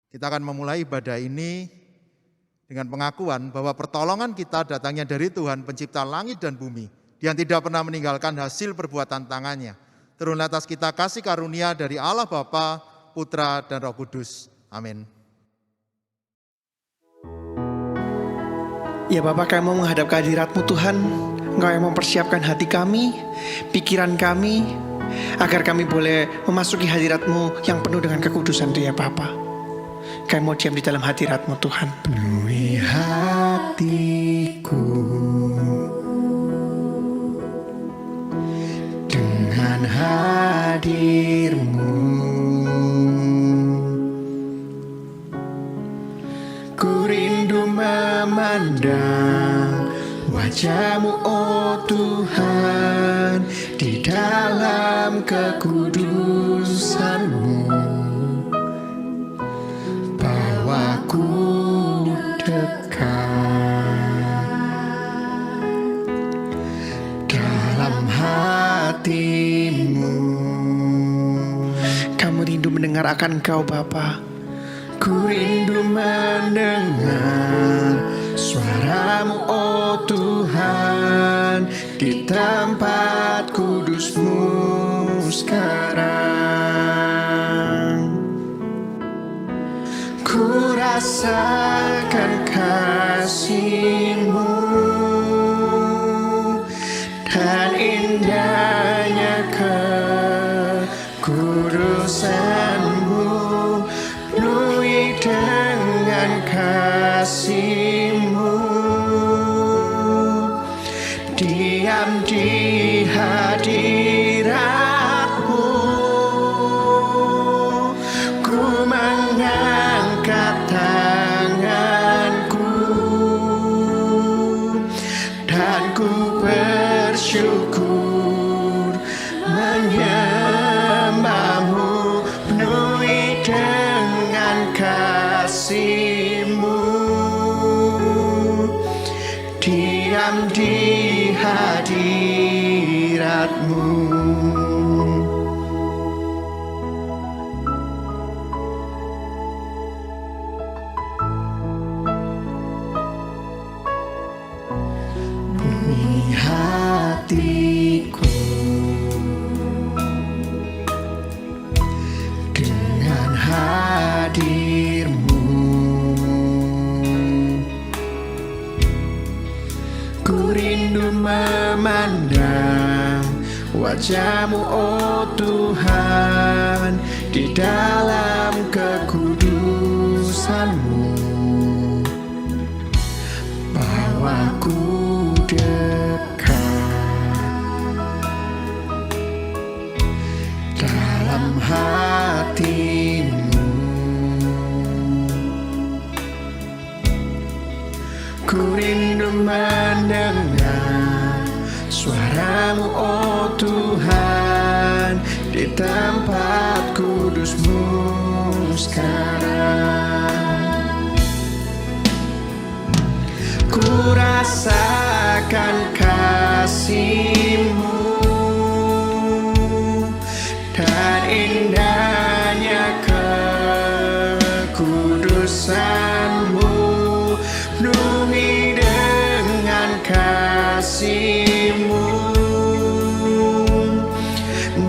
Kita akan memulai ibadah ini dengan pengakuan bahwa pertolongan kita datangnya dari Tuhan pencipta langit dan bumi, yang tidak pernah meninggalkan hasil perbuatan tangannya. Turunlah atas kita kasih karunia dari Allah Bapa, Putra, dan Roh Kudus. Amin. Ya Bapa, kami mau menghadap kehadirat-Mu Tuhan. Engkau yang mempersiapkan hati kami, pikiran kami, agar kami boleh memasuki hadirat-Mu yang penuh dengan kekudusan itu ya Bapa. Kami mau diam di dalam hadirat-Mu Tuhan. Penuhi hatiku dengan hadir-Mu. Ku rindu memandang wajah-Mu, oh Tuhan, di dalam kekudusan-Mu. Bawaku dekat dalam hati-Mu. Kamu rindu mendengar akan Engkau Bapa. Ku rindu mendengar suara-Mu, oh Tuhan, di tempat kudus-Mu sekarang. Ku rasakan kasih-Mu dan indahnya kekudusan-Mu, penuhi dengan kasih-Mu. Diam di hadirat-Mu, ku mengangkat tanganku dan ku bersyukur menyembah-Mu, penuhi dengan kasih-Mu. Diam di hadirat-Mu. Penuhi hatiku dengan hadir-Mu. Ku rindu memandang wajah-Mu, oh Tuhan, di dalam kekudusan-Mu. Bawaku dekat dalam hati-Mu. Ku rindu mendengar suara-Mu, oh Tuhan, di tempat kudus-Mu sekarang. Ku rasakan kasih-Mu dan indahnya kekudusan-Mu, penuhi dengan kasih-Mu.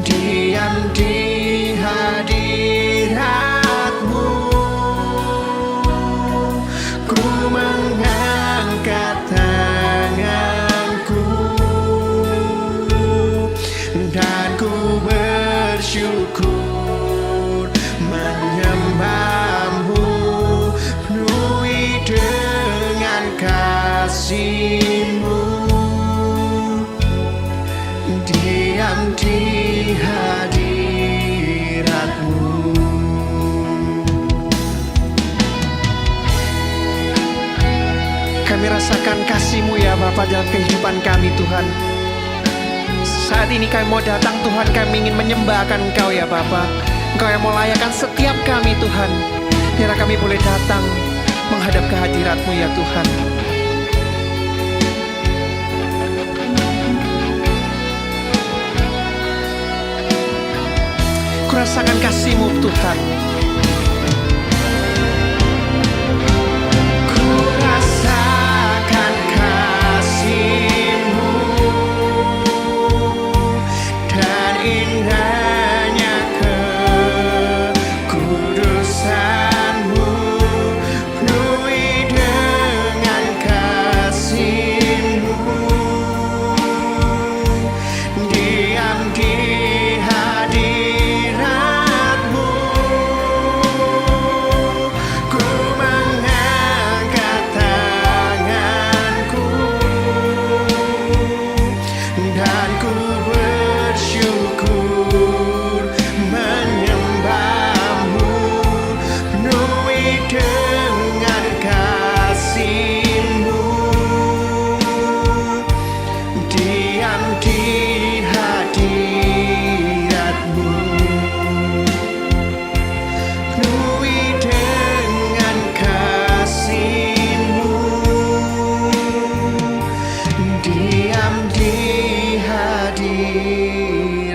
Diam di hadirat-Mu, ku mengangkat tanganku dan ku bersyukur menyembah-Mu, penuhi dengan kasih-Mu. Diam di hadirat-Mu. Kami rasakan kasih-Mu ya Bapa dalam kehidupan kami Tuhan. Saat ini kami mau datang Tuhan, kami ingin menyembahkan Engkau ya Bapa. Engkau yang melayakan setiap kami Tuhan. Biar kami boleh datang menghadap kehadirat-Mu ya Tuhan. Kurasakan kasih-Mu Tuhan.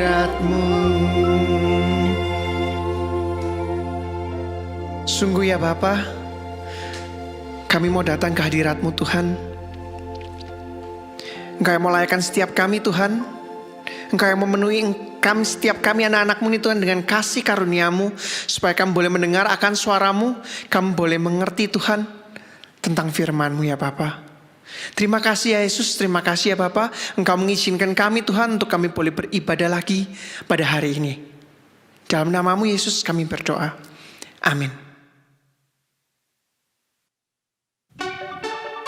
hadirat-Mu. Sungguh ya Bapa, kami mau datang ke hadirat-Mu Tuhan. Engkau yang mau layakan setiap kami Tuhan. Engkau yang memenuhi kami, setiap kami anak-anak-Mu ini Tuhan dengan kasih karunia-Mu. Supaya kami boleh mendengar akan suara-Mu. Kami boleh mengerti Tuhan tentang firman-Mu ya Bapa. Terima kasih ya Yesus, terima kasih ya Bapa. Engkau mengizinkan kami Tuhan untuk kami boleh beribadah lagi pada hari ini. Dalam nama-Mu Yesus kami berdoa. Amin.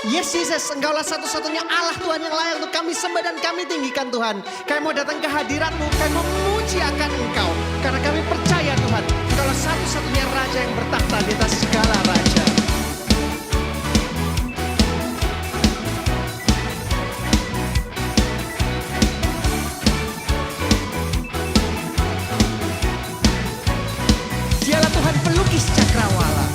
Yes Jesus, Engkaulah satu-satunya Allah Tuhan yang layak untuk kami sembah dan kami tinggikan Tuhan. Kami mau datang ke hadirat-Mu, kami mau memuji akan Engkau. Karena kami percaya Tuhan, Engkaulah satu-satunya Raja yang bertakhta di atas segala raja. Dialah Tuhan pelukis cakrawala.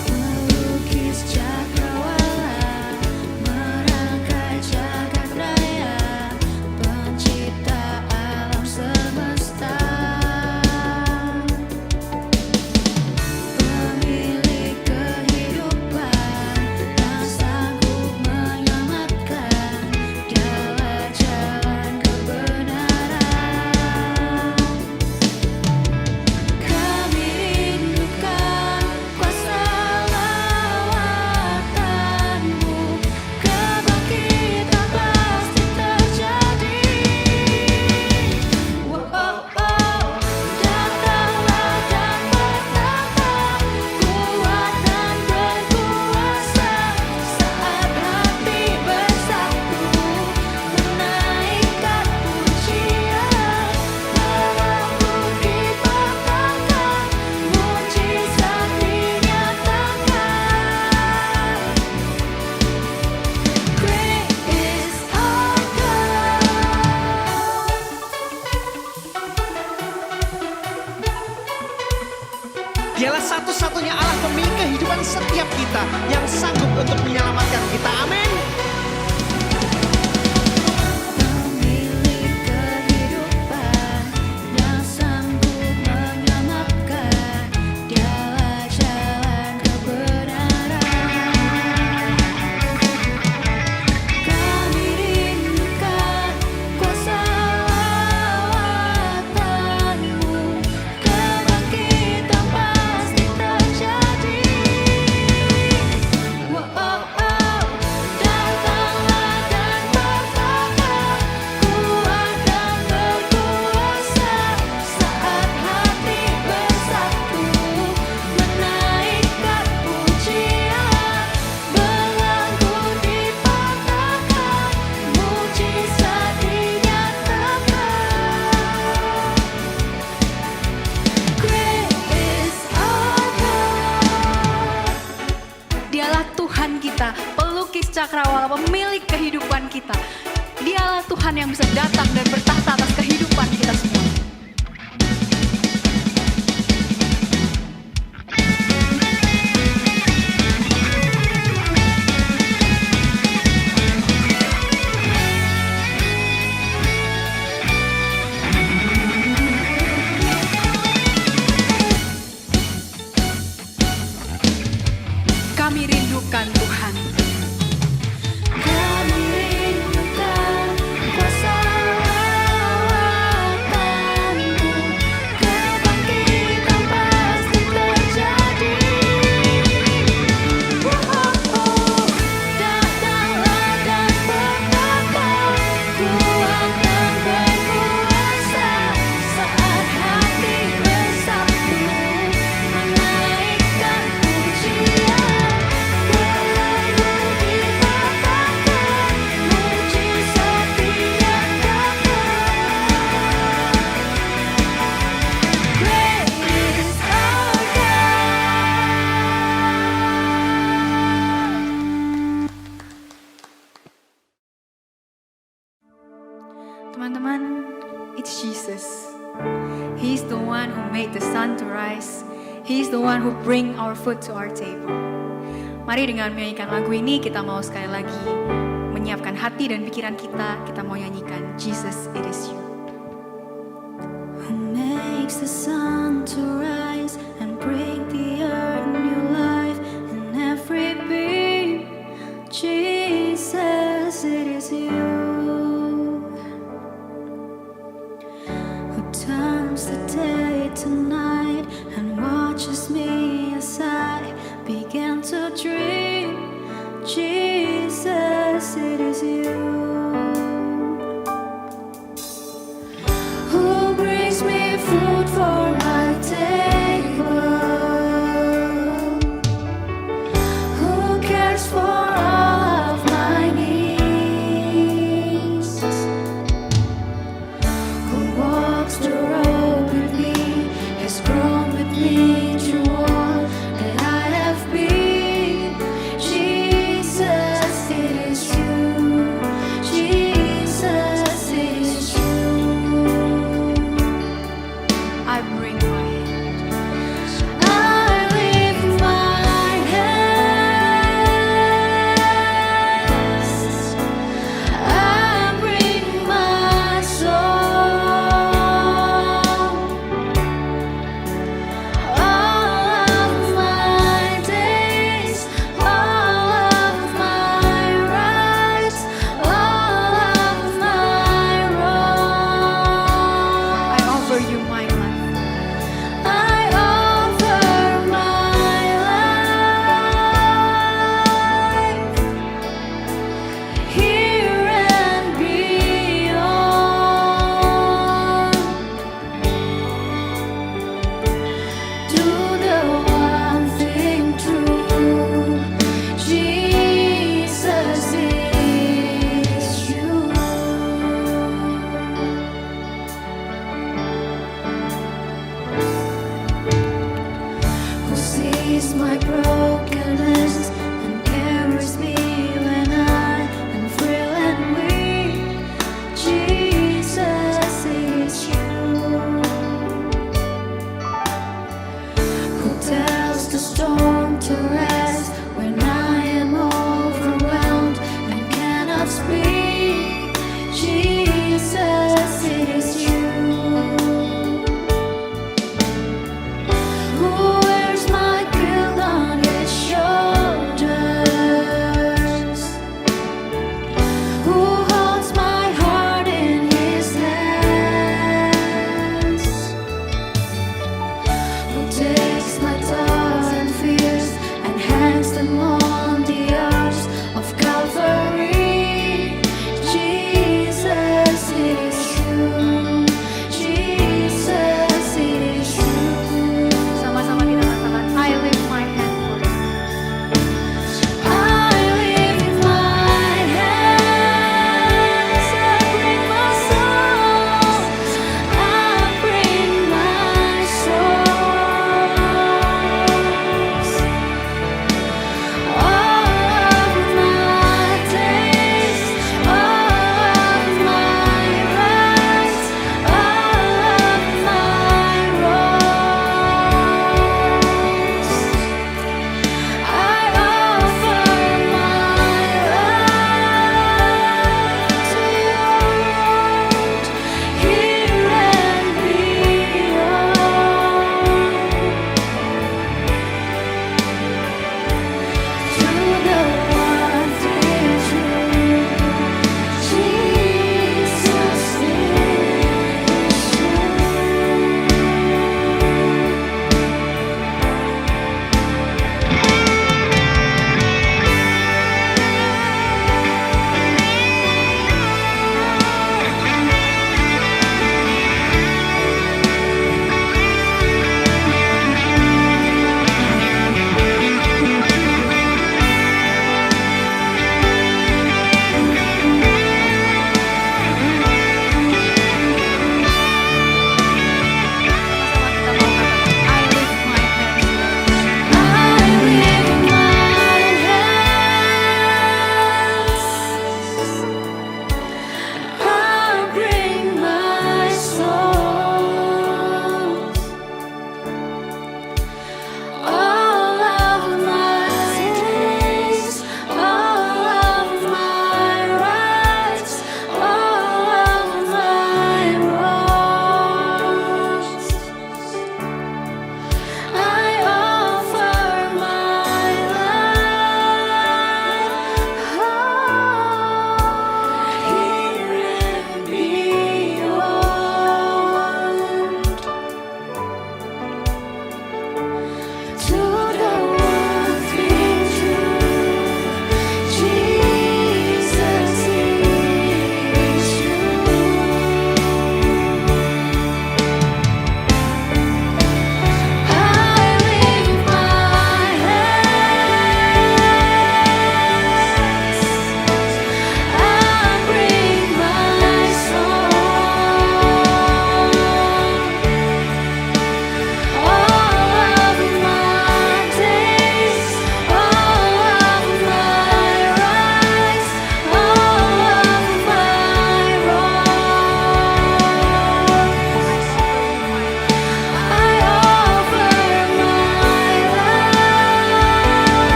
Dialah satu-satunya Allah pemilik kehidupan setiap kita yang sanggup untuk menyelamatkan kita. Amin. pelukis cakrawala, pemilik kehidupan kita. Dialah Tuhan yang bisa datang dan bertahta atas kehidupan kita semua. Kami rindukan Tuhan. Kami rindukan kuasa lawatan-Mu. Kebangkitan pasti terjadi. Datanglah dan berkata, kuat dan berkuasa. Saat hati bersatu, menaikkan pujian. Teman-teman, it's Jesus. He's the one who made the sun to rise. He's the one who bring our food to our table. Mari dengan menyanyikan lagu ini kita mau sekali lagi menyiapkan hati dan pikiran kita. Kita mau nyanyikan Jesus, It Is You. makes the sun to rise and bring the earth new life in every being. Jesus, it is you who turns the day to night and watches me as I begin to dream. Jesus, it is you who brings me food for my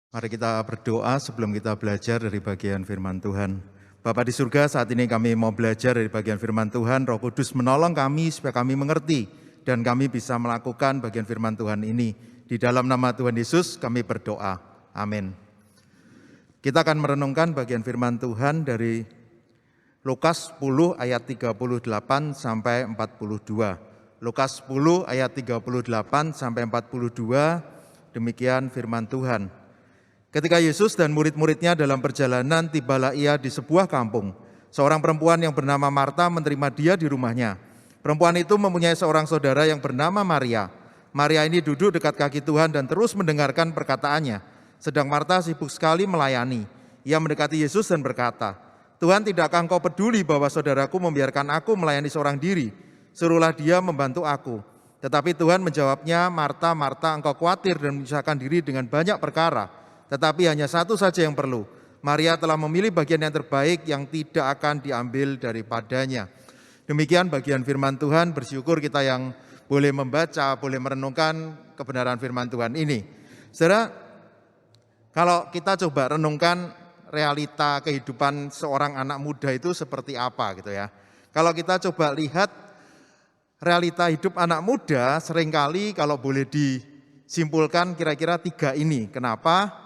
Mari kita berdoa sebelum kita belajar dari bagian firman Tuhan. Bapa di surga, saat ini kami mau belajar dari bagian firman Tuhan. Roh Kudus menolong kami supaya kami mengerti dan kami bisa melakukan bagian firman Tuhan ini. Di dalam nama Tuhan Yesus kami berdoa. Amin. Kita akan merenungkan bagian firman Tuhan dari Lukas 10 ayat 38 sampai 42. Lukas 10 ayat 38 sampai 42, demikian firman Tuhan. Ketika Yesus dan murid-muridnya dalam perjalanan, tibalah ia di sebuah kampung. Seorang perempuan yang bernama Marta menerima dia di rumahnya. Perempuan itu mempunyai seorang saudara yang bernama Maria. Maria ini duduk dekat kaki Tuhan dan terus mendengarkan perkataannya. Sedang Marta sibuk sekali melayani. Ia mendekati Yesus dan berkata, "Tuhan, tidakkah engkau peduli bahwa saudaraku membiarkan aku melayani seorang diri? Suruhlah dia membantu aku." Tetapi Tuhan menjawabnya, "Marta, Marta, engkau khawatir dan menyusahkan diri dengan banyak perkara. Tetapi hanya satu saja yang perlu. Maria telah memilih bagian yang terbaik yang tidak akan diambil daripadanya." Demikian bagian firman Tuhan. Bersyukur kita yang boleh membaca, boleh merenungkan kebenaran firman Tuhan ini. Saudara, kalau kita coba renungkan realita kehidupan seorang anak muda itu seperti apa gitu ya. Kalau kita coba lihat realita hidup anak muda, seringkali kalau boleh disimpulkan kira-kira 3 ini. Kenapa?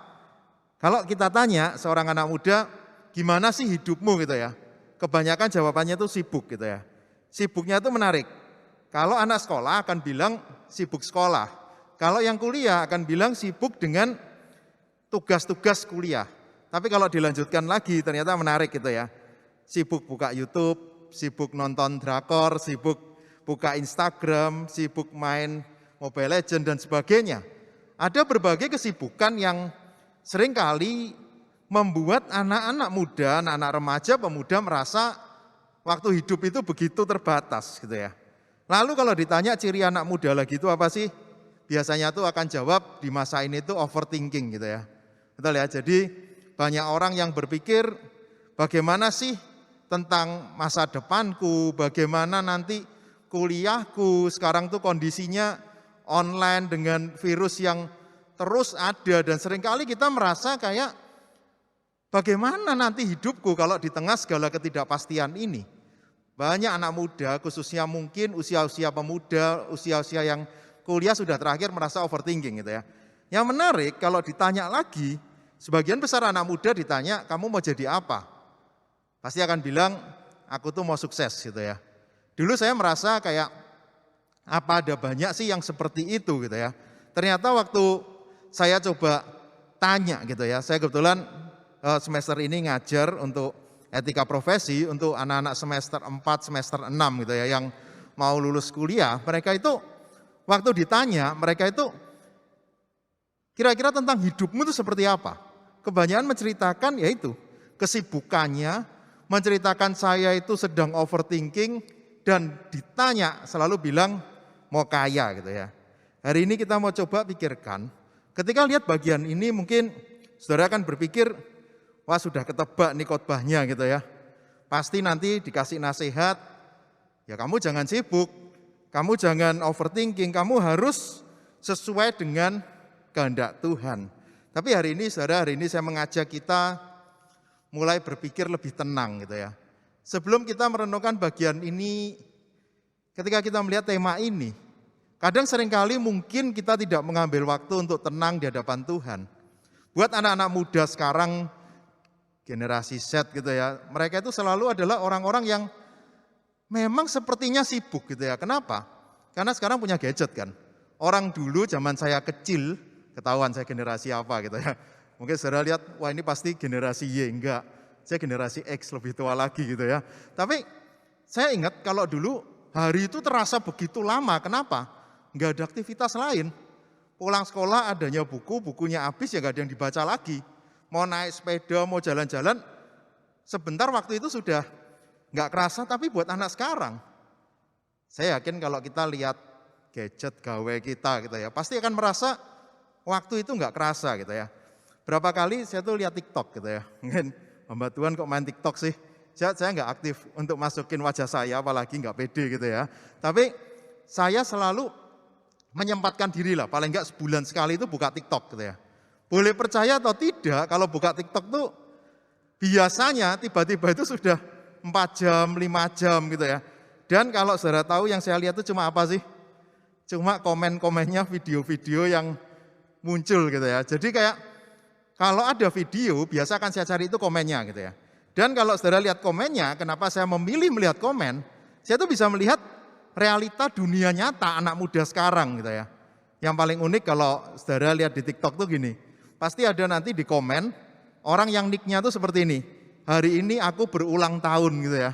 Kalau kita tanya seorang anak muda, gimana sih hidupmu gitu ya? Kebanyakan jawabannya itu sibuk gitu ya. Sibuknya itu menarik. Kalau anak sekolah akan bilang sibuk sekolah. Kalau yang kuliah akan bilang sibuk dengan tugas-tugas kuliah. Tapi kalau dilanjutkan lagi ternyata menarik gitu ya. Sibuk buka YouTube, sibuk nonton drakor, sibuk buka Instagram, sibuk main Mobile Legends dan sebagainya. Ada berbagai kesibukan yang seringkali membuat anak-anak muda, anak-anak remaja, pemuda merasa waktu hidup itu begitu terbatas gitu ya. Lalu kalau ditanya ciri anak muda lagi itu apa sih? Biasanya tuh akan jawab di masa ini tuh overthinking gitu ya. Betul ya, jadi banyak orang yang berpikir bagaimana sih tentang masa depanku, bagaimana nanti kuliahku, sekarang tuh kondisinya online dengan virus yang terus ada dan seringkali kita merasa kayak bagaimana nanti hidupku kalau di tengah segala ketidakpastian ini. Banyak anak muda khususnya mungkin usia-usia pemuda, usia-usia yang kuliah sudah terakhir merasa overthinking gitu ya. Yang menarik kalau ditanya lagi, sebagian besar anak muda ditanya, "Kamu mau jadi apa?" Pasti akan bilang, "Aku tuh mau sukses," gitu ya. Dulu saya merasa kayak apa ada banyak sih yang seperti itu gitu ya. Ternyata waktu saya coba tanya gitu ya, saya kebetulan semester ini ngajar untuk etika profesi untuk anak-anak semester 4, semester 6 gitu ya, yang mau lulus kuliah. Mereka itu waktu ditanya, mereka itu kira-kira tentang hidupmu itu seperti apa? Kebanyakan menceritakan yaitu kesibukannya, menceritakan saya itu sedang overthinking dan ditanya selalu bilang mau kaya gitu ya. Hari ini kita mau coba pikirkan, ketika lihat bagian ini mungkin saudara akan berpikir, wah sudah ketebak nih khotbahnya gitu ya. Pasti nanti dikasih nasihat, ya kamu jangan sibuk, kamu jangan overthinking, kamu harus sesuai dengan kehendak Tuhan. Tapi hari ini saudara, hari ini saya mengajak kita mulai berpikir lebih tenang gitu ya. Sebelum kita merenungkan bagian ini, ketika kita melihat tema ini, kadang seringkali mungkin kita tidak mengambil waktu untuk tenang di hadapan Tuhan. Buat anak-anak muda sekarang, generasi Z gitu ya, mereka itu selalu adalah orang-orang yang memang sepertinya sibuk gitu ya. Kenapa? Karena sekarang punya gadget kan. Orang dulu zaman saya kecil, ketahuan saya generasi apa gitu ya. Mungkin saudara lihat, wah ini pasti generasi Y, enggak. Saya generasi X, lebih tua lagi gitu ya. Tapi saya ingat kalau dulu hari itu terasa begitu lama, kenapa? Enggak ada aktivitas lain. Pulang sekolah adanya buku, bukunya habis ya enggak ada yang dibaca lagi. Mau naik sepeda, mau jalan-jalan, sebentar waktu itu sudah enggak kerasa, tapi buat anak sekarang, saya yakin kalau kita lihat gadget gawe kita gitu ya, pasti akan merasa waktu itu enggak kerasa gitu ya. Berapa kali saya tuh lihat TikTok gitu ya, mungkin hamba Tuhan kok main TikTok sih, saya enggak aktif untuk masukin wajah saya, apalagi enggak pede gitu ya. Tapi saya selalu menyempatkan diri lah, paling enggak sebulan sekali itu buka TikTok gitu ya. Boleh percaya atau tidak, kalau buka TikTok tuh biasanya tiba-tiba itu sudah 4 jam, 5 jam gitu ya. Dan kalau saudara tahu yang saya lihat itu cuma apa sih? Cuma komen-komennya video-video yang muncul gitu ya. Jadi kayak kalau ada video, biasa akan saya cari itu komennya gitu ya. Dan kalau saudara lihat komennya, kenapa saya memilih melihat komen? Saya tuh bisa melihat realita dunia nyata anak muda sekarang gitu ya. Yang paling unik kalau saudara lihat di TikTok tuh gini, pasti ada nanti di komen, orang yang nicknya tuh seperti ini, hari ini aku berulang tahun gitu ya.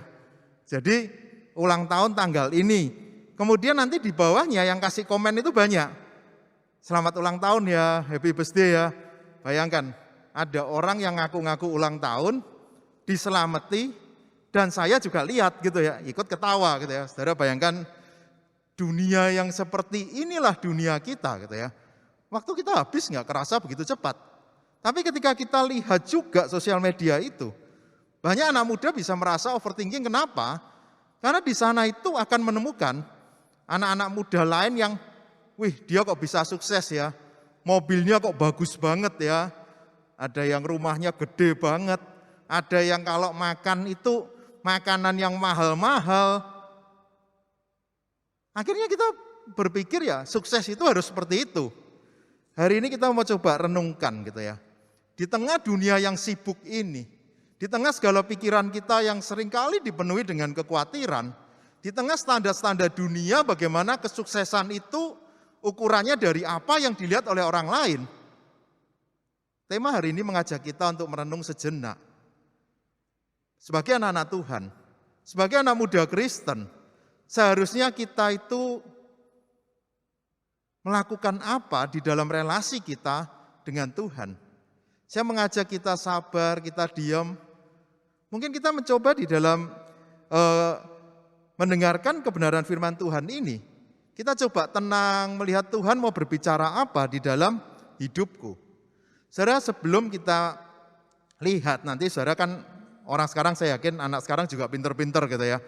Jadi ulang tahun tanggal ini. Kemudian nanti di bawahnya yang kasih komen itu banyak. Selamat ulang tahun ya, happy birthday ya. Bayangkan, ada orang yang ngaku-ngaku ulang tahun, diselamati, dan saya juga lihat gitu ya, ikut ketawa gitu ya. Saudara bayangkan, dunia yang seperti inilah dunia kita gitu ya. Waktu kita habis nggak kerasa begitu cepat. Tapi ketika kita lihat juga sosial media itu, banyak anak muda bisa merasa overthinking. Kenapa? Karena di sana itu akan menemukan anak-anak muda lain yang, wih dia kok bisa sukses ya, mobilnya kok bagus banget ya, ada yang rumahnya gede banget, ada yang kalau makan itu makanan yang mahal-mahal. Akhirnya kita berpikir ya sukses itu harus seperti itu. Hari ini kita mau coba renungkan gitu ya. Di tengah dunia yang sibuk ini, di tengah segala pikiran kita yang seringkali dipenuhi dengan kekhawatiran, di tengah standar-standar dunia bagaimana kesuksesan itu ukurannya dari apa yang dilihat oleh orang lain. Tema hari ini mengajak kita untuk merenung sejenak. Sebagai anak-anak Tuhan, sebagai anak muda Kristen, seharusnya kita itu melakukan apa di dalam relasi kita dengan Tuhan. Saya mengajak kita sabar, kita diam. Mungkin kita mencoba di dalam mendengarkan kebenaran firman Tuhan ini. Kita coba tenang melihat Tuhan mau berbicara apa di dalam hidupku. Saudara, sebelum kita lihat, nanti saudara kan orang sekarang, saya yakin anak sekarang juga pinter-pinter gitu ya.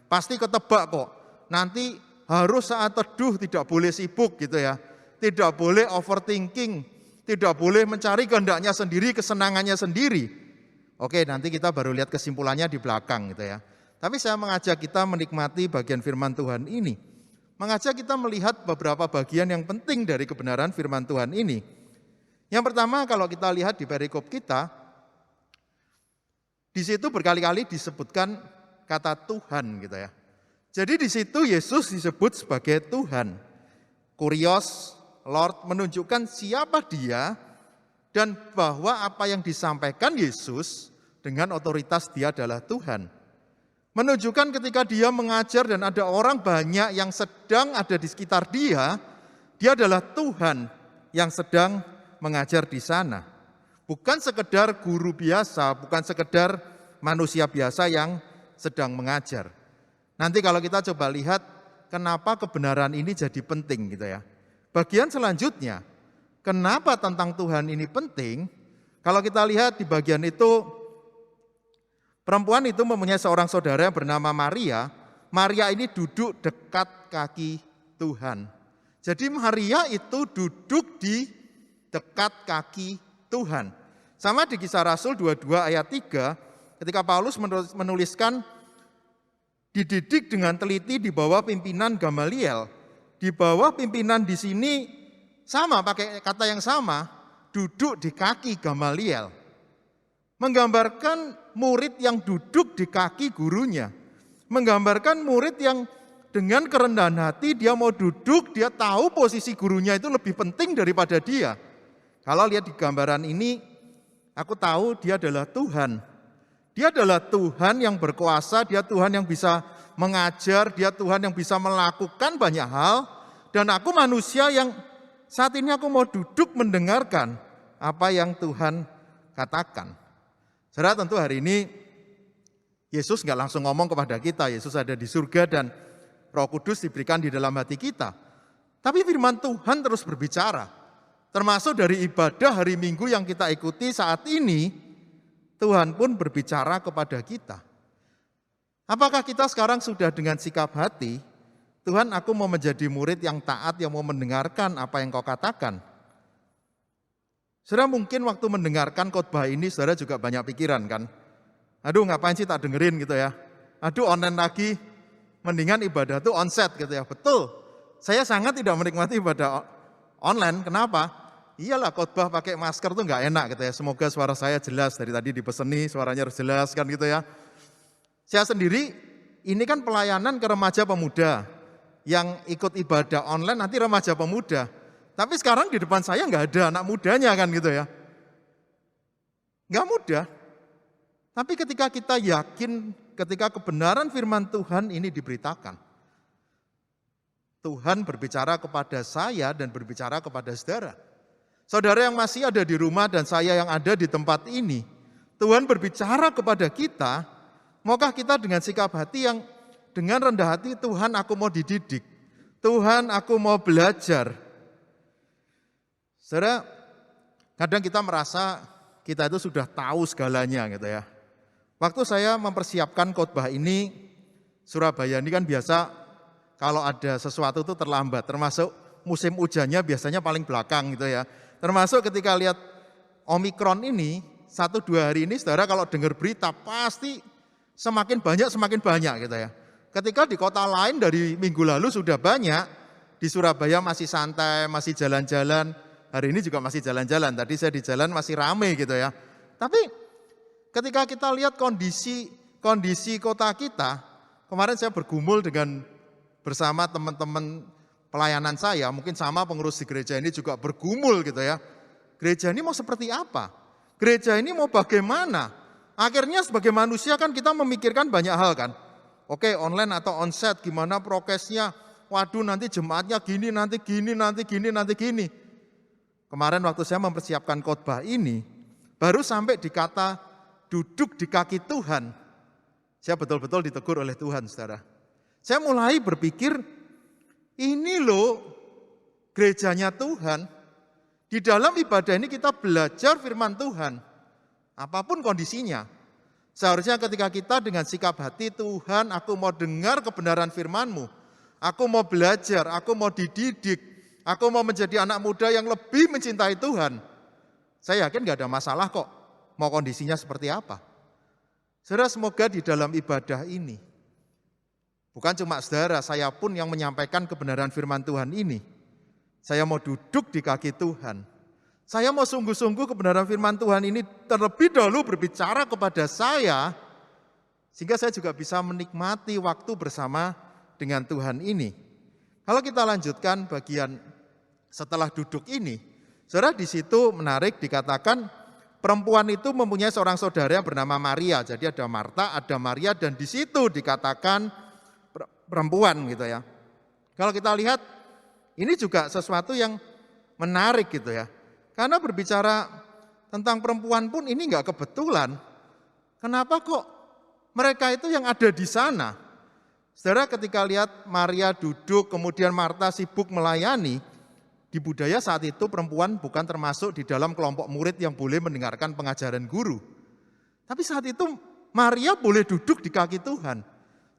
Pasti ketebak kok, nanti harus saat teduh tidak boleh sibuk gitu ya. Tidak boleh overthinking, tidak boleh mencari kehendaknya sendiri, kesenangannya sendiri. Oke, nanti kita baru lihat kesimpulannya di belakang gitu ya. Tapi saya mengajak kita menikmati bagian firman Tuhan ini. Mengajak kita melihat beberapa bagian yang penting dari kebenaran firman Tuhan ini. Yang pertama, kalau kita lihat di perikop kita, di situ berkali-kali disebutkan kata Tuhan gitu ya. Jadi di situ Yesus disebut sebagai Tuhan. Kurios, Lord, menunjukkan siapa dia dan bahwa apa yang disampaikan Yesus dengan otoritas dia adalah Tuhan. Menunjukkan ketika dia mengajar dan ada orang banyak yang sedang ada di sekitar dia adalah Tuhan yang sedang mengajar di sana. Bukan sekedar guru biasa, bukan sekedar manusia biasa yang sedang mengajar. Nanti kalau kita coba lihat kenapa kebenaran ini jadi penting gitu ya. Bagian selanjutnya, kenapa tentang Tuhan ini penting? Kalau kita lihat di bagian itu, perempuan itu mempunyai seorang saudara yang bernama Maria. Maria ini duduk dekat kaki Tuhan. Jadi Maria itu duduk di dekat kaki Tuhan. Sama di Kisah Rasul 22 ayat 3, ketika Paulus menuliskan, dididik dengan teliti di bawah pimpinan Gamaliel. Di bawah pimpinan di sini sama, pakai kata yang sama, duduk di kaki Gamaliel. Menggambarkan murid yang duduk di kaki gurunya. Menggambarkan murid yang dengan kerendahan hati dia mau duduk, dia tahu posisi gurunya itu lebih penting daripada dia. Kalau lihat di gambaran ini, aku tahu dia adalah Tuhan. Dia adalah Tuhan yang berkuasa, dia Tuhan yang bisa mengajar, dia Tuhan yang bisa melakukan banyak hal. Dan aku manusia yang saat ini aku mau duduk mendengarkan apa yang Tuhan katakan. Saudara, tentu hari ini Yesus nggak langsung ngomong kepada kita, Yesus ada di surga dan Roh Kudus diberikan di dalam hati kita. Tapi firman Tuhan terus berbicara, termasuk dari ibadah hari Minggu yang kita ikuti saat ini, Tuhan pun berbicara kepada kita. Apakah kita sekarang sudah dengan sikap hati, Tuhan aku mau menjadi murid yang taat, yang mau mendengarkan apa yang kau katakan? Saudara mungkin waktu mendengarkan khotbah ini saudara juga banyak pikiran kan. Aduh ngapain sih tak dengerin gitu ya. Aduh online lagi, mendingan ibadah tuh onsite gitu ya. Betul, saya sangat tidak menikmati ibadah online. Kenapa? Iyalah khotbah pakai masker tuh nggak enak gitu ya. Semoga suara saya jelas, dari tadi dipeseni suaranya harus jelas kan gitu ya. Saya sendiri ini kan pelayanan ke remaja pemuda. Yang ikut ibadah online nanti remaja pemuda. Tapi sekarang di depan saya nggak ada anak mudanya kan gitu ya. Nggak mudah. Tapi ketika kita yakin, ketika kebenaran firman Tuhan ini diberitakan, Tuhan berbicara kepada saya dan berbicara kepada saudara. Saudara yang masih ada di rumah dan saya yang ada di tempat ini, Tuhan berbicara kepada kita, maukah kita dengan sikap hati yang dengan rendah hati, Tuhan aku mau dididik, Tuhan aku mau belajar. Saudara, kadang kita merasa kita itu sudah tahu segalanya gitu ya. Waktu saya mempersiapkan khotbah ini, Surabaya ini kan biasa kalau ada sesuatu itu terlambat, termasuk musim hujannya biasanya paling belakang gitu ya. Termasuk ketika lihat Omikron ini, 1-2 hari ini saudara kalau dengar berita pasti semakin banyak gitu ya. Ketika di kota lain dari minggu lalu sudah banyak, di Surabaya masih santai, masih jalan-jalan, hari ini juga masih jalan-jalan, tadi saya di jalan masih rame gitu ya. Tapi ketika kita lihat kondisi kota kita, kemarin saya bergumul bersama teman-teman pelayanan saya, mungkin sama pengurus di gereja ini juga bergumul gitu ya. Gereja ini mau seperti apa? Gereja ini mau bagaimana? Akhirnya sebagai manusia kan kita memikirkan banyak hal kan. Oke, online atau onsite, gimana prokesnya? Waduh nanti jemaatnya gini, nanti gini. Kemarin waktu saya mempersiapkan khotbah ini, baru sampai di kata duduk di kaki Tuhan, saya betul-betul ditegur oleh Tuhan, saudara. Saya mulai berpikir, ini loh gerejanya Tuhan. Di dalam ibadah ini kita belajar firman Tuhan, apapun kondisinya. Seharusnya ketika kita dengan sikap hati, Tuhan aku mau dengar kebenaran firman-Mu, aku mau belajar, aku mau dididik, aku mau menjadi anak muda yang lebih mencintai Tuhan. Saya yakin gak ada masalah kok, mau kondisinya seperti apa. Saudara, semoga di dalam ibadah ini, bukan cuma saudara, saya pun yang menyampaikan kebenaran firman Tuhan ini, saya mau duduk di kaki Tuhan. Saya mau sungguh-sungguh kebenaran firman Tuhan ini terlebih dahulu berbicara kepada saya, sehingga saya juga bisa menikmati waktu bersama dengan Tuhan ini. Kalau kita lanjutkan bagian setelah duduk ini, saudara di situ menarik dikatakan perempuan itu mempunyai seorang saudara yang bernama Maria. Jadi ada Marta, ada Maria, dan di situ dikatakan perempuan gitu ya. Kalau kita lihat ini juga sesuatu yang menarik gitu ya. Karena berbicara tentang perempuan pun ini enggak kebetulan. Kenapa kok mereka itu yang ada di sana? Saudara ketika lihat Maria duduk, kemudian Marta sibuk melayani, di budaya saat itu perempuan bukan termasuk di dalam kelompok murid yang boleh mendengarkan pengajaran guru. Tapi saat itu Maria boleh duduk di kaki Tuhan.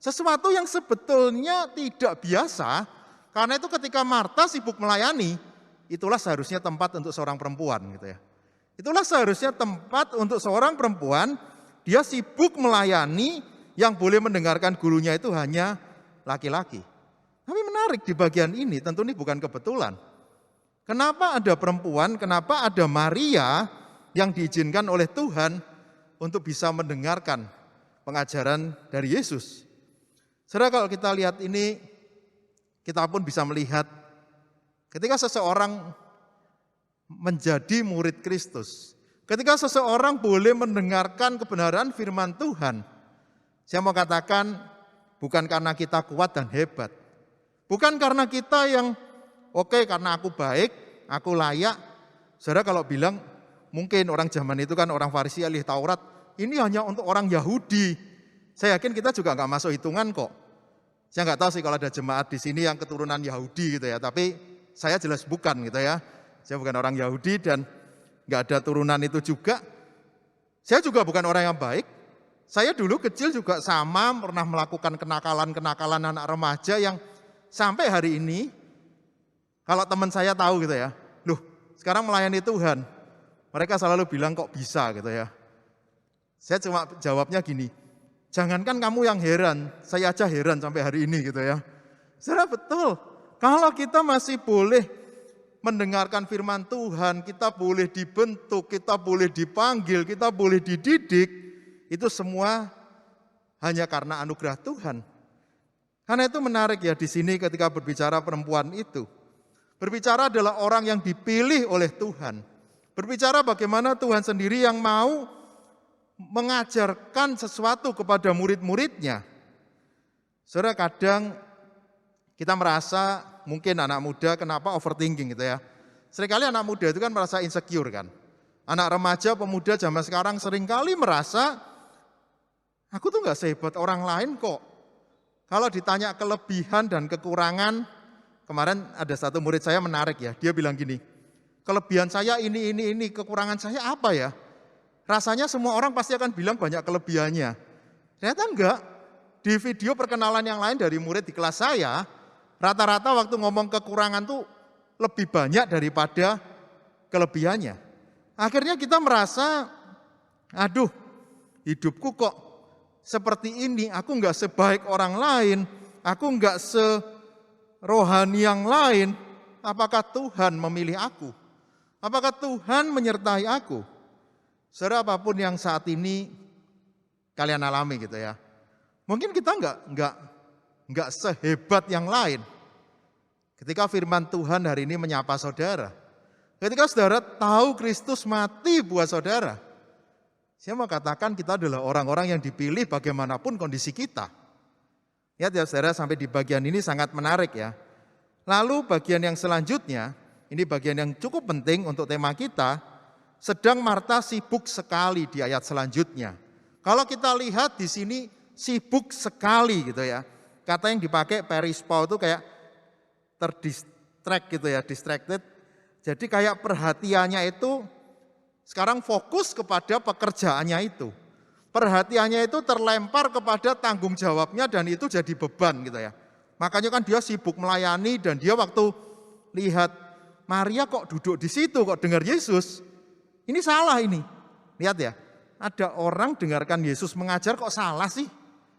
Sesuatu yang sebetulnya tidak biasa, karena itu ketika Marta sibuk melayani, itulah seharusnya tempat untuk seorang perempuan gitu ya. Itulah seharusnya tempat untuk seorang perempuan, dia sibuk melayani, yang boleh mendengarkan gurunya itu hanya laki-laki. Tapi menarik di bagian ini, tentu ini bukan kebetulan. Kenapa ada perempuan, kenapa ada Maria yang diizinkan oleh Tuhan untuk bisa mendengarkan pengajaran dari Yesus? Saudara kalau kita lihat ini, kita pun bisa melihat ketika seseorang menjadi murid Kristus, ketika seseorang boleh mendengarkan kebenaran firman Tuhan, saya mau katakan bukan karena kita kuat dan hebat, bukan karena kita yang oke, karena aku baik, aku layak. Saudara kalau bilang, mungkin orang zaman itu kan orang Farisi ahli Taurat, ini hanya untuk orang Yahudi. Saya yakin kita juga nggak masuk hitungan kok. Saya nggak tahu sih kalau ada jemaat di sini yang keturunan Yahudi gitu ya, tapi saya jelas bukan gitu ya. Saya bukan orang Yahudi dan nggak ada turunan itu juga. Saya juga bukan orang yang baik. Saya dulu kecil juga sama pernah melakukan kenakalan-kenakalan anak remaja yang sampai hari ini, kalau teman saya tahu gitu ya, loh sekarang melayani Tuhan, Mereka selalu bilang kok bisa gitu ya. Saya cuma jawabnya gini, jangankan kamu yang heran, saya aja heran sampai hari ini gitu ya. Saudara betul, kalau kita masih boleh mendengarkan firman Tuhan, kita boleh dibentuk, kita boleh dipanggil, kita boleh dididik, itu semua hanya karena anugerah Tuhan. Karena itu menarik ya di sini ketika berbicara perempuan itu. Berbicara adalah orang yang dipilih oleh Tuhan. Berbicara bagaimana Tuhan sendiri yang mau mengajarkan sesuatu kepada murid-muridnya. Saudara, kadang kita merasa mungkin anak muda kenapa overthinking gitu ya. Seringkali anak muda itu kan merasa insecure kan. Anak remaja, pemuda zaman sekarang seringkali merasa, aku tuh gak sehebat orang lain kok. Kalau ditanya kelebihan dan kekurangan, kemarin ada satu murid saya menarik ya, dia bilang gini, kelebihan saya ini, kekurangan saya apa ya? Rasanya semua orang pasti akan bilang banyak kelebihannya. Ternyata enggak. Di video perkenalan yang lain dari murid di kelas saya, rata-rata waktu ngomong kekurangan tuh lebih banyak daripada kelebihannya. Akhirnya kita merasa, aduh hidupku kok seperti ini, aku enggak sebaik orang lain, aku enggak serohani yang lain. Apakah Tuhan memilih aku? Apakah Tuhan menyertai aku? Saudara, apapun yang saat ini kalian alami gitu ya. Mungkin kita enggak sehebat yang lain. Ketika firman Tuhan hari ini menyapa saudara, ketika saudara tahu Kristus mati buat saudara, saya mau katakan kita adalah orang-orang yang dipilih bagaimanapun kondisi kita. Lihat ya saudara, sampai di bagian ini sangat menarik ya. Lalu bagian yang selanjutnya, ini bagian yang cukup penting untuk tema kita, sedang Marta sibuk sekali di ayat selanjutnya. Kalau kita lihat di sini sibuk sekali gitu ya. Kata yang dipakai perispo itu kayak terdistract gitu ya, distracted. Jadi kayak perhatiannya itu sekarang fokus kepada pekerjaannya itu. Perhatiannya itu terlempar kepada tanggung jawabnya dan itu jadi beban gitu ya. Makanya kan dia sibuk melayani dan dia waktu lihat Maria kok duduk di situ, kok dengar Yesus. Ini salah ini. Lihat ya, ada orang dengarkan Yesus mengajar kok salah sih?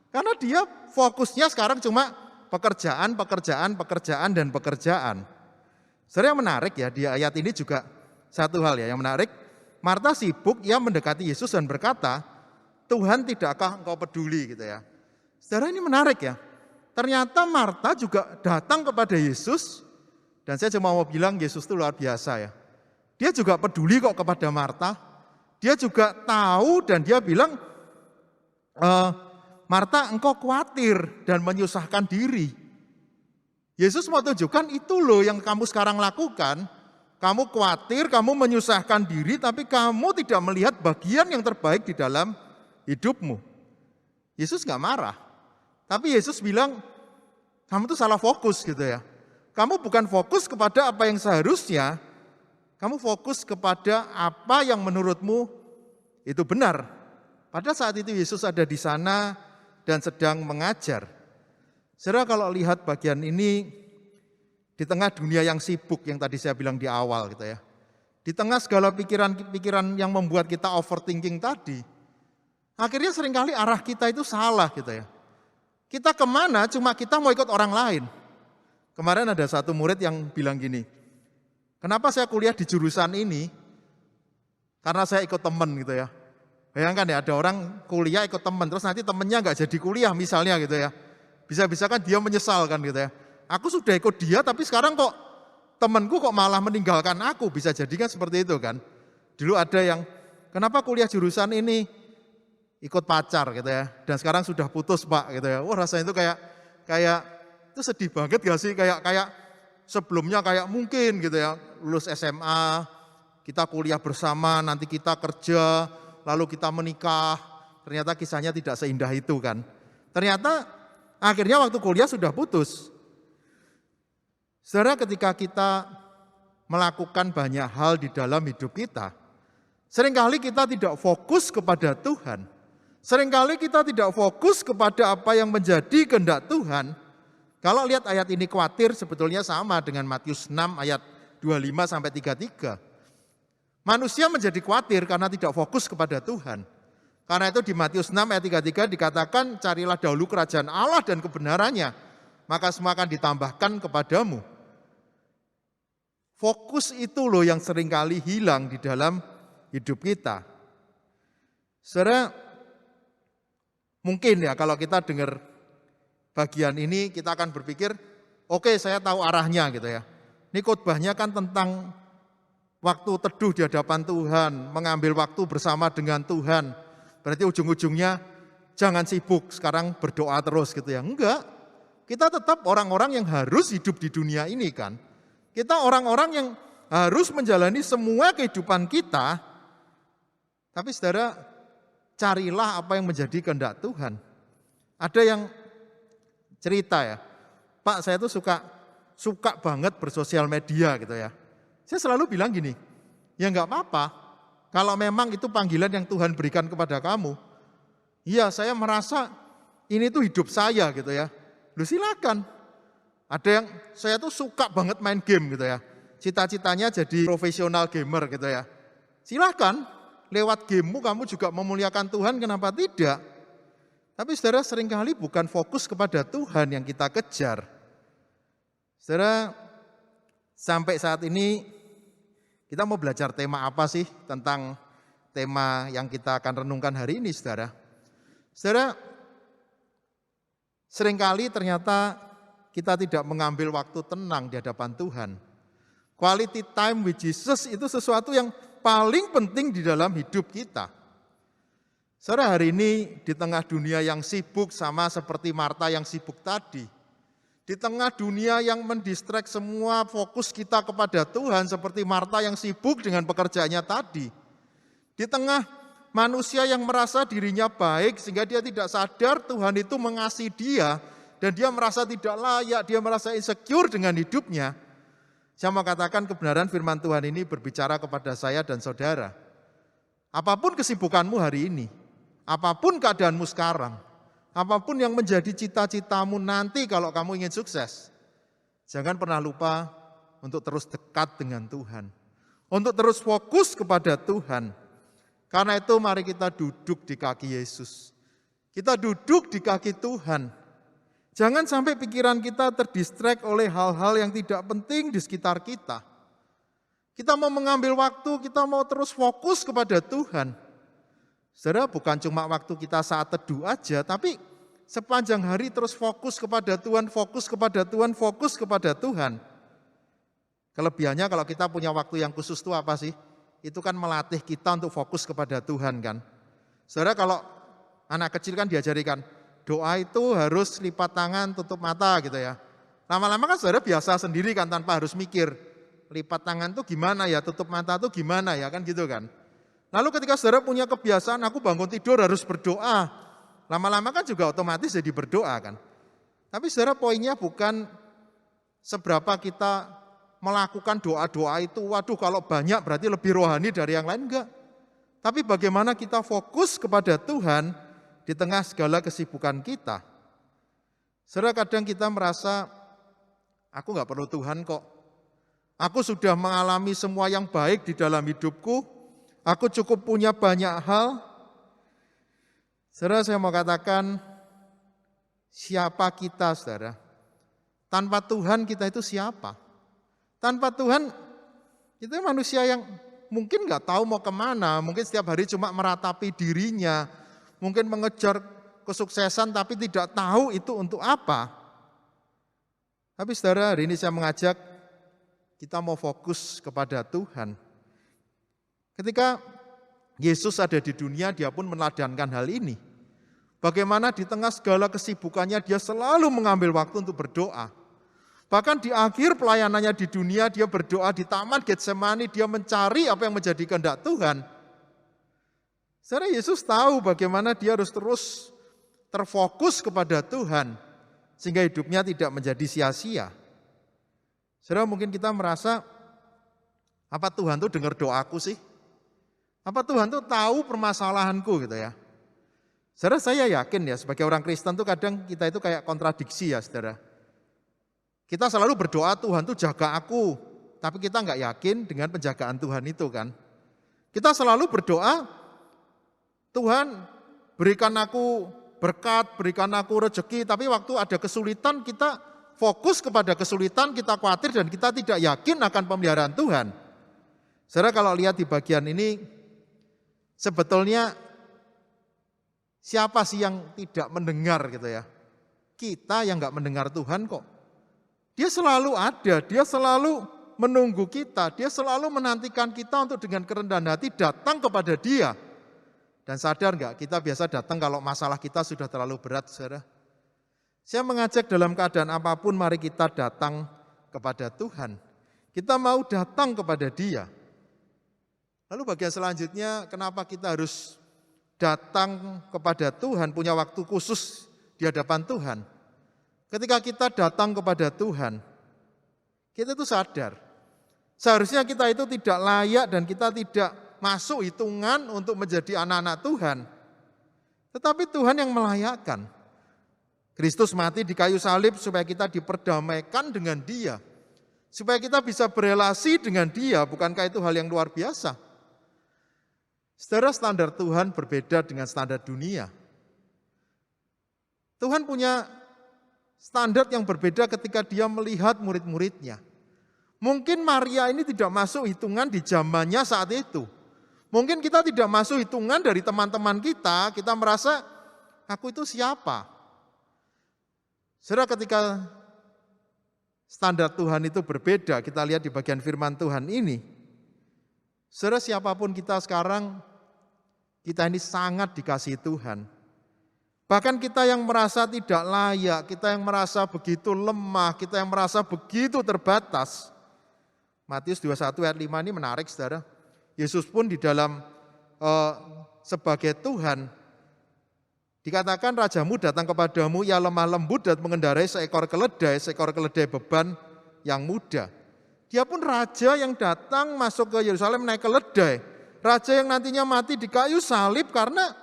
Karena dia fokusnya sekarang cuma pekerjaan. Sebenarnya yang menarik ya, di ayat ini juga satu hal ya yang menarik. Marta sibuk, ia mendekati Yesus dan berkata, Tuhan tidakkah engkau peduli gitu ya. Saudara, ini menarik ya. Ternyata Marta juga datang kepada Yesus, dan saya cuma mau bilang Yesus itu luar biasa ya. Dia juga peduli kok kepada Marta. Dia juga tahu dan dia bilang, Marta engkau khawatir dan menyusahkan diri. Yesus mau tunjukkan itu loh yang kamu sekarang lakukan. Kamu khawatir, kamu menyusahkan diri, tapi kamu tidak melihat bagian yang terbaik di dalam hidupmu. Yesus gak marah. Tapi Yesus bilang, kamu tuh salah fokus gitu ya. Kamu bukan fokus kepada apa yang seharusnya, kamu fokus kepada apa yang menurutmu itu benar. Pada saat itu Yesus ada di sana dan sedang mengajar. Saudara, kalau lihat bagian ini, di tengah dunia yang sibuk yang tadi saya bilang di awal gitu ya. Di tengah segala pikiran-pikiran yang membuat kita overthinking tadi, akhirnya seringkali arah kita itu salah gitu ya. Kita kemana cuma kita mau ikut orang lain. Kemarin ada satu murid yang bilang gini, kenapa saya kuliah di jurusan ini? Karena saya ikut teman gitu ya. Bayangkan ya, ada orang kuliah ikut teman, terus nanti temennya nggak jadi kuliah misalnya gitu ya. Bisa-bisa kan dia menyesal kan gitu ya. Aku sudah ikut dia tapi sekarang kok temanku kok malah meninggalkan aku. Bisa jadi kan seperti itu kan. Dulu ada yang kenapa kuliah jurusan ini, ikut pacar gitu ya. Dan sekarang sudah putus Pak gitu ya. Wah rasanya itu kayak itu sedih banget gak sih. Kayak sebelumnya kayak mungkin gitu ya. Lulus SMA, kita kuliah bersama, nanti kita kerja, lalu kita menikah. Ternyata kisahnya tidak seindah itu kan. Ternyata akhirnya waktu kuliah sudah putus. Saudara, ketika kita melakukan banyak hal di dalam hidup kita, seringkali kita tidak fokus kepada Tuhan. Seringkali kita tidak fokus kepada apa yang menjadi kehendak Tuhan. Kalau lihat ayat ini khawatir sebetulnya sama dengan Matius 6 ayat 25-33. Manusia menjadi khawatir karena tidak fokus kepada Tuhan. Karena itu di Matius 6 ayat 33 dikatakan, carilah dahulu kerajaan Allah dan kebenarannya, maka semua akan ditambahkan kepadamu. Fokus itu loh yang seringkali hilang di dalam hidup kita. Saudara, mungkin ya kalau kita dengar bagian ini kita akan berpikir, oke, saya tahu arahnya gitu ya. Ini khotbahnya kan tentang waktu teduh di hadapan Tuhan, mengambil waktu bersama dengan Tuhan. Berarti ujung-ujungnya jangan sibuk, sekarang berdoa terus gitu ya. Enggak, kita tetap orang-orang yang harus hidup di dunia ini kan. Kita orang-orang yang harus menjalani semua kehidupan kita. Tapi saudara, carilah apa yang menjadi kehendak Tuhan. Ada yang cerita ya, Pak saya tuh suka banget bersosial media gitu ya. Saya selalu bilang gini, ya enggak apa-apa, kalau memang itu panggilan yang Tuhan berikan kepada kamu. Iya saya merasa ini tuh hidup saya gitu ya. Lu silakan. Ada yang saya tuh suka banget main game gitu ya. Cita-citanya jadi profesional gamer gitu ya. Silakan, lewat gamemu kamu juga memuliakan Tuhan, kenapa tidak? Tapi saudara seringkali bukan fokus kepada Tuhan yang kita kejar. Saudara, sampai saat ini kita mau belajar tema apa sih tentang tema yang kita akan renungkan hari ini, saudara? Saudara, seringkali ternyata kita tidak mengambil waktu tenang di hadapan Tuhan. Quality time with Jesus itu sesuatu yang paling penting di dalam hidup kita. Saudara, hari ini di tengah dunia yang sibuk sama seperti Marta yang sibuk tadi, di tengah dunia yang mendistract semua fokus kita kepada Tuhan seperti Marta yang sibuk dengan pekerjaannya tadi. Di tengah manusia yang merasa dirinya baik sehingga dia tidak sadar Tuhan itu mengasihi dia dan dia merasa tidak layak, dia merasa insecure dengan hidupnya. Saya mau katakan kebenaran firman Tuhan ini berbicara kepada saya dan saudara. Apapun kesibukanmu hari ini, apapun keadaanmu sekarang, apapun yang menjadi cita-citamu nanti kalau kamu ingin sukses, jangan pernah lupa untuk terus dekat dengan Tuhan. Untuk terus fokus kepada Tuhan. Karena itu mari kita duduk di kaki Yesus. Kita duduk di kaki Tuhan. Jangan sampai pikiran kita terdistract oleh hal-hal yang tidak penting di sekitar kita. Kita mau mengambil waktu, kita mau terus fokus kepada Tuhan. Saudara, bukan cuma waktu kita saat teduh aja, tapi sepanjang hari terus fokus kepada Tuhan, fokus kepada Tuhan, fokus kepada Tuhan. Kelebihannya kalau kita punya waktu yang khusus itu apa sih? Itu kan melatih kita untuk fokus kepada Tuhan kan. Saudara, kalau anak kecil kan diajarikan, doa itu harus lipat tangan, tutup mata gitu ya. Lama-lama kan saudara biasa sendiri kan tanpa harus mikir. Lipat tangan tuh gimana ya, tutup mata tuh gimana ya kan gitu kan. Lalu ketika saudara punya kebiasaan, aku bangun tidur harus berdoa. Lama-lama kan juga otomatis jadi berdoa kan. Tapi saudara poinnya bukan seberapa kita melakukan doa-doa itu, waduh kalau banyak berarti lebih rohani dari yang lain, enggak. Tapi bagaimana kita fokus kepada Tuhan di tengah segala kesibukan kita. Saudara, kadang kita merasa, aku enggak perlu Tuhan kok. Aku sudah mengalami semua yang baik di dalam hidupku, aku cukup punya banyak hal. Saudara, saya mau katakan, siapa kita saudara? Tanpa Tuhan kita itu siapa? Tanpa Tuhan, kita manusia yang mungkin nggak tahu mau kemana, mungkin setiap hari cuma meratapi dirinya, mungkin mengejar kesuksesan tapi tidak tahu itu untuk apa. Tapi saudara, hari ini saya mengajak kita mau fokus kepada Tuhan. Ketika Yesus ada di dunia, dia pun meneladangkan hal ini. Bagaimana di tengah segala kesibukannya dia selalu mengambil waktu untuk berdoa. Bahkan di akhir pelayanannya di dunia, dia berdoa di Taman Getsemani, dia mencari apa yang menjadi kehendak Tuhan. Saudara, Yesus tahu bagaimana dia harus terus terfokus kepada Tuhan, sehingga hidupnya tidak menjadi sia-sia. Saudara, mungkin kita merasa, apa Tuhan tuh dengar doaku sih? Apa Tuhan tuh tahu permasalahanku gitu ya? Saudara, saya yakin ya, sebagai orang Kristen tuh kadang kita itu kayak kontradiksi ya saudara. Kita selalu berdoa Tuhan tuh jaga aku, tapi kita nggak yakin dengan penjagaan Tuhan itu kan. Kita selalu berdoa, Tuhan berikan aku berkat, berikan aku rezeki, tapi waktu ada kesulitan kita fokus kepada kesulitan, kita khawatir dan kita tidak yakin akan pemeliharaan Tuhan. Saudara kalau lihat di bagian ini, sebetulnya siapa sih yang tidak mendengar gitu ya? Kita yang nggak mendengar Tuhan kok. Dia selalu ada, dia selalu menunggu kita, dia selalu menantikan kita untuk dengan kerendahan hati datang kepada dia. Dan sadar nggak, kita biasa datang kalau masalah kita sudah terlalu berat, saudara. Saya mengajak dalam keadaan apapun, mari kita datang kepada Tuhan. Kita mau datang kepada dia. Lalu bagian selanjutnya, kenapa kita harus datang kepada Tuhan, punya waktu khusus di hadapan Tuhan. Ketika kita datang kepada Tuhan, kita itu sadar, seharusnya kita itu tidak layak dan kita tidak masuk hitungan untuk menjadi anak-anak Tuhan. Tetapi Tuhan yang melayakkan. Kristus mati di kayu salib supaya kita diperdamaikan dengan Dia. Supaya kita bisa berelasi dengan Dia, bukankah itu hal yang luar biasa? Saudara, standar Tuhan berbeda dengan standar dunia. Tuhan punya standar yang berbeda ketika Dia melihat murid-muridnya. Mungkin Maria ini tidak masuk hitungan di zamannya saat itu. Mungkin kita tidak masuk hitungan dari teman-teman kita merasa, aku itu siapa? Saudara, ketika standar Tuhan itu berbeda, kita lihat di bagian firman Tuhan ini. Saudara, siapapun kita sekarang, kita ini sangat dikasihi Tuhan. Bahkan kita yang merasa tidak layak, kita yang merasa begitu lemah, kita yang merasa begitu terbatas. Matius 21 ayat 5 ini menarik, saudara. Yesus pun di dalam sebagai Tuhan, dikatakan rajamu datang kepadamu, ia lemah lembut dan mengendarai seekor keledai beban yang mudah. Dia pun raja yang datang masuk ke Yerusalem naik keledai. Raja yang nantinya mati di kayu salib karena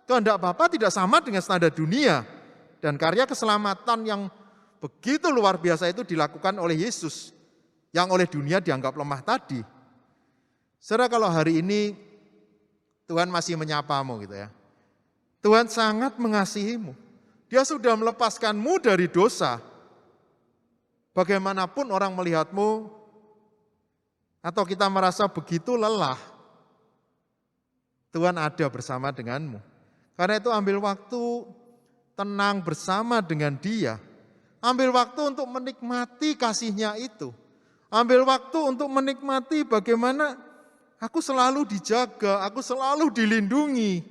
kehendak Bapa tidak sama dengan standar dunia. Dan karya keselamatan yang begitu luar biasa itu dilakukan oleh Yesus, yang oleh dunia dianggap lemah tadi. Saudara, kalau hari ini Tuhan masih menyapamu gitu ya. Tuhan sangat mengasihimu. Dia sudah melepaskanmu dari dosa. Bagaimanapun orang melihatmu, atau kita merasa begitu lelah, Tuhan ada bersama denganmu. Karena itu ambil waktu tenang bersama dengan Dia. Ambil waktu untuk menikmati kasih-Nya itu. Ambil waktu untuk menikmati bagaimana aku selalu dijaga, aku selalu dilindungi.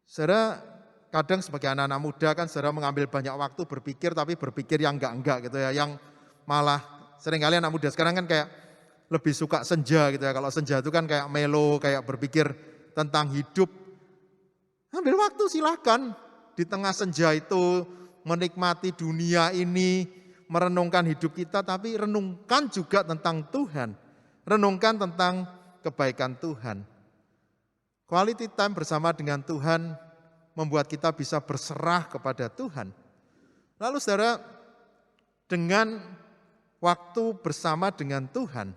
Saudara, kadang sebagai anak-anak muda kan saudara mengambil banyak waktu berpikir, tapi berpikir yang enggak gitu ya. Yang malah seringkali anak muda sekarang kan kayak lebih suka senja gitu ya. Kalau senja itu kan kayak melo, kayak berpikir tentang hidup. Ambil waktu silakan di tengah senja itu menikmati dunia ini, merenungkan hidup kita, tapi renungkan juga tentang Tuhan. Renungkan tentang kebaikan Tuhan. Quality time bersama dengan Tuhan membuat kita bisa berserah kepada Tuhan. Lalu saudara, dengan waktu bersama dengan Tuhan,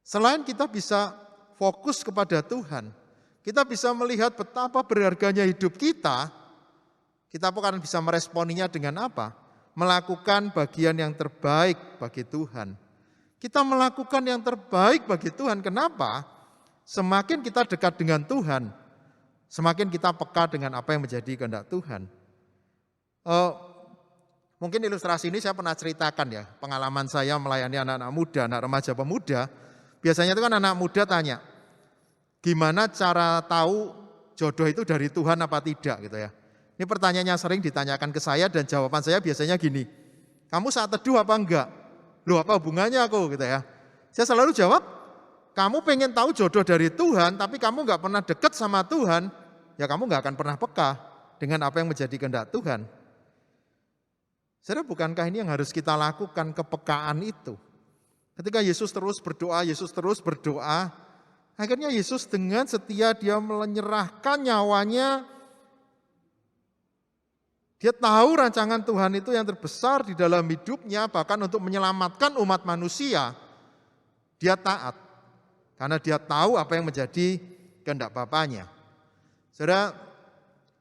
selain kita bisa fokus kepada Tuhan, kita bisa melihat betapa berharganya hidup kita akan bisa meresponinya dengan apa? Melakukan bagian yang terbaik bagi Tuhan. Kita melakukan yang terbaik bagi Tuhan. Kenapa? Semakin kita dekat dengan Tuhan, semakin kita peka dengan apa yang menjadi kehendak Tuhan. Mungkin ilustrasi ini saya pernah ceritakan ya, pengalaman saya melayani anak-anak muda, anak remaja pemuda. Biasanya itu kan anak muda tanya, gimana cara tahu jodoh itu dari Tuhan apa tidak gitu ya. Ini pertanyaannya sering ditanyakan ke saya dan jawaban saya biasanya gini, kamu saat teduh apa enggak? Loh, apa hubungannya aku gitu ya. Saya selalu jawab, kamu pengen tahu jodoh dari Tuhan tapi kamu enggak pernah dekat sama Tuhan, ya kamu enggak akan pernah peka dengan apa yang menjadi kehendak Tuhan. Saudara, bukankah ini yang harus kita lakukan, kepekaan itu? Ketika Yesus terus berdoa, akhirnya Yesus dengan setia dia menyerahkan nyawanya. Dia tahu rancangan Tuhan itu yang terbesar di dalam hidupnya, bahkan untuk menyelamatkan umat manusia. Dia taat. karena dia tahu apa yang menjadi kehendak Bapanya. Saudara,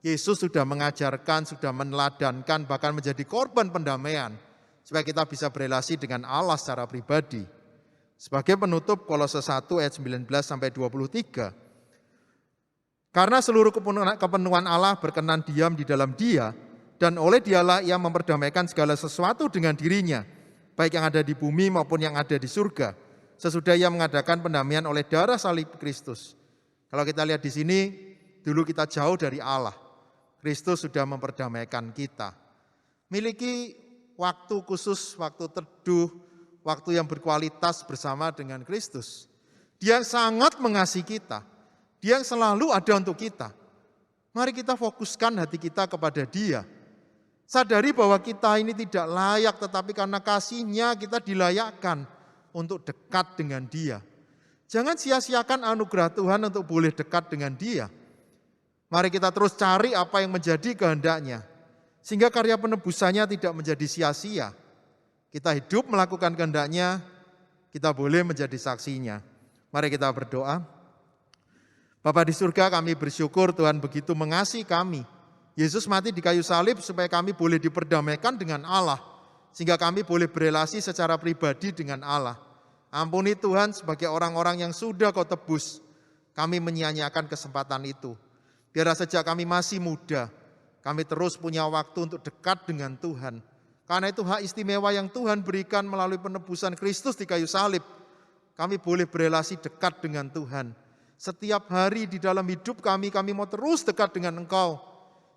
Yesus sudah mengajarkan, sudah meneladankan, bahkan menjadi korban pendamaian supaya kita bisa berelasi dengan Allah secara pribadi. Sebagai penutup Kolose 1 ayat 19 sampai 23. Karena seluruh kepenuhan Allah berkenan diam di dalam Dia, dan oleh Dialah Ia memperdamaikan segala sesuatu dengan dirinya, baik yang ada di bumi maupun yang ada di surga, sesudah Ia mengadakan pendamaian oleh darah salib Kristus. Kalau kita lihat di sini, dulu kita jauh dari Allah. Kristus sudah memperdamaikan kita. Miliki waktu khusus, waktu teduh, waktu yang berkualitas bersama dengan Kristus. Dia sangat mengasihi kita. Dia selalu ada untuk kita. Mari kita fokuskan hati kita kepada Dia. Sadari bahwa kita ini tidak layak, tetapi karena kasih-Nya kita dilayakkan untuk dekat dengan Dia. Jangan sia-siakan anugerah Tuhan untuk boleh dekat dengan Dia. Mari kita terus cari apa yang menjadi kehendak-Nya, sehingga karya penebusannya tidak menjadi sia-sia. Kita hidup melakukan kehendak-Nya, kita boleh menjadi saksinya. Mari kita berdoa. Bapa di surga, kami bersyukur Tuhan begitu mengasihi kami. Yesus mati di kayu salib supaya kami boleh diperdamaikan dengan Allah, sehingga kami boleh berelasi secara pribadi dengan Allah. Ampuni Tuhan, sebagai orang-orang yang sudah Kau tebus, kami menyia-nyiakan kesempatan itu. Biarlah sejak kami masih muda, kami terus punya waktu untuk dekat dengan Tuhan. Karena itu hak istimewa yang Tuhan berikan melalui penebusan Kristus di kayu salib. Kami boleh berelasi dekat dengan Tuhan. Setiap hari di dalam hidup kami mau terus dekat dengan Engkau.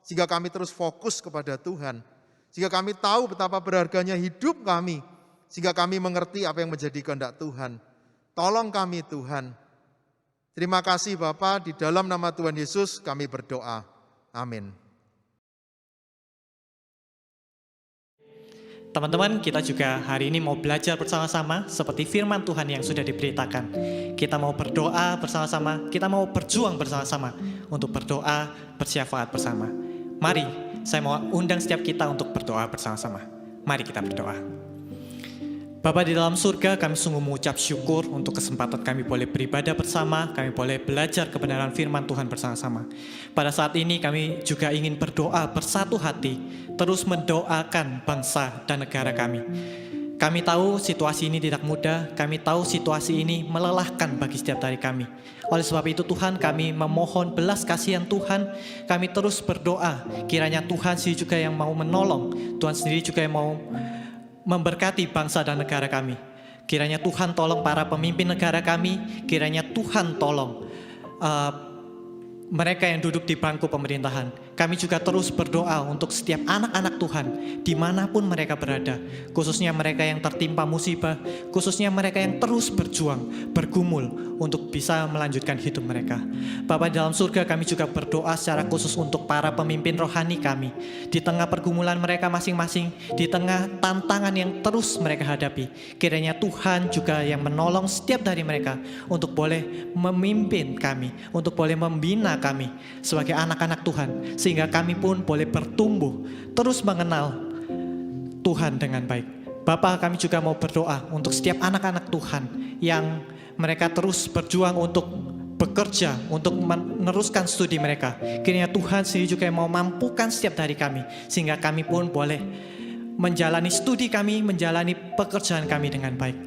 Sehingga kami terus fokus kepada Tuhan. Sehingga kami tahu betapa berharganya hidup kami. Sehingga kami mengerti apa yang menjadi kehendak Tuhan. Tolong kami Tuhan. Terima kasih Bapa, di dalam nama Tuhan Yesus kami berdoa. Amin. Teman-teman, kita juga hari ini mau belajar bersama-sama seperti firman Tuhan yang sudah diberitakan. Kita mau berdoa bersama-sama, kita mau berjuang bersama-sama untuk berdoa, bersyafaat bersama. Mari, saya mau undang setiap kita untuk berdoa bersama-sama. Mari kita berdoa. Bapa di dalam surga, kami sungguh mengucap syukur untuk kesempatan kami boleh beribadah bersama, kami boleh belajar kebenaran firman Tuhan bersama-sama. Pada saat ini kami juga ingin berdoa bersatu hati, terus mendoakan bangsa dan negara kami. Kami tahu situasi ini tidak mudah, kami tahu situasi ini melelahkan bagi setiap dari kami. Oleh sebab itu Tuhan, kami memohon belas kasihan Tuhan, kami terus berdoa, kiranya Tuhan sendiri juga yang mau menolong, Tuhan sendiri juga yang mau memberkati bangsa dan negara kami. Kiranya Tuhan tolong para pemimpin negara kami, kiranya Tuhan tolong mereka yang duduk di bangku pemerintahan. Kami juga terus berdoa untuk setiap anak-anak Tuhan, dimanapun mereka berada, khususnya mereka yang tertimpa musibah, khususnya mereka yang terus berjuang, bergumul untuk bisa melanjutkan hidup mereka. Bapa dalam surga, kami juga berdoa secara khusus untuk para pemimpin rohani kami, di tengah pergumulan mereka masing-masing, di tengah tantangan yang terus mereka hadapi. Kiranya Tuhan juga yang menolong setiap dari mereka untuk boleh memimpin kami, untuk boleh membina kami sebagai anak-anak Tuhan, sehingga kami pun boleh bertumbuh, terus mengenal Tuhan dengan baik. Bapa, kami juga mau berdoa untuk setiap anak-anak Tuhan yang mereka terus berjuang untuk bekerja, untuk meneruskan studi mereka. Kiranya Tuhan sendiri juga yang mau mampukan setiap dari kami, sehingga kami pun boleh menjalani studi kami, menjalani pekerjaan kami dengan baik.